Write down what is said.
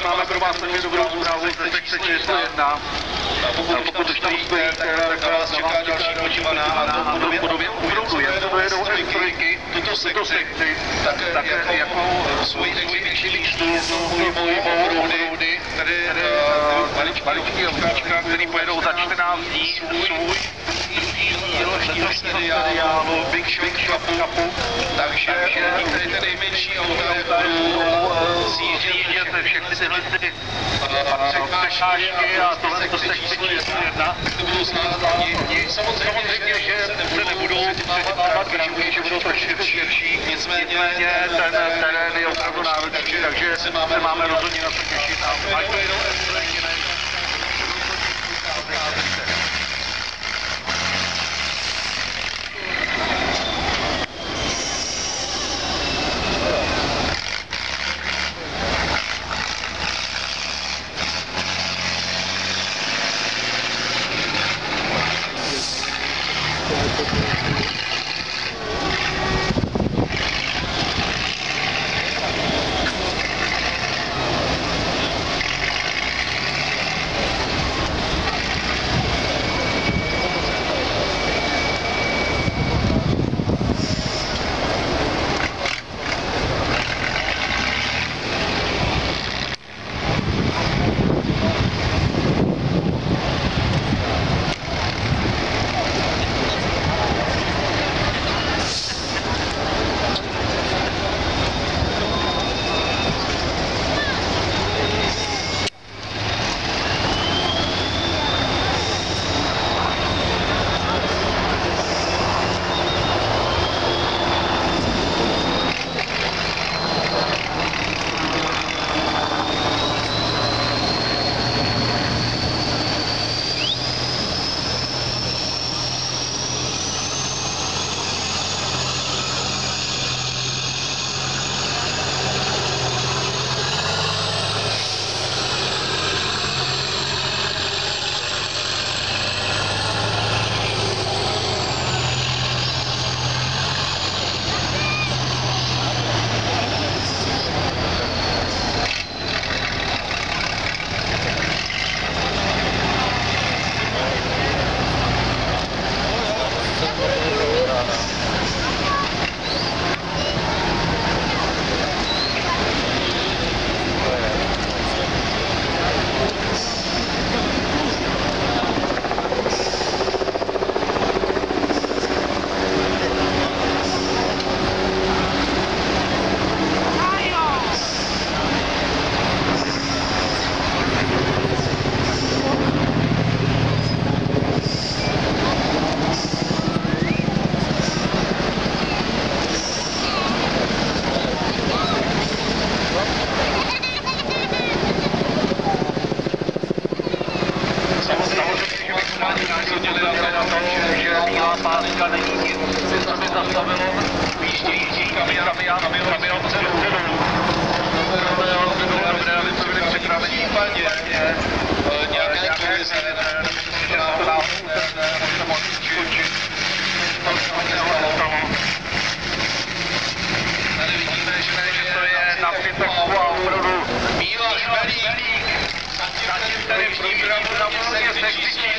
Máme pro vás velmi dobrou zprávu ze sekce číslo 1. Pokud už tam stojíte, tak vás čeká další podívaná a to podobě opravdu jen dojedou elektriky tuto sekci, tak jako svoji největší výštu pojmou roudy, tedy maličký obkáčka, který pojedou za 14 dní svůj výložního seriálu Big Shock Cupu, takže některé ty nejmenší auta budou zjíždět všechny tyhle překážky a tohle to sekci číslo 1, to budou zvládat oni. Samozřejmě, že se nebudou předávat gramky, že budou trošku širší, nicméně ten terén je opravdu náročný, takže se máme rozhodně na to těšit. Ať to jedou nějaké krize, Velík. Zatím tady v programu na volně se křičí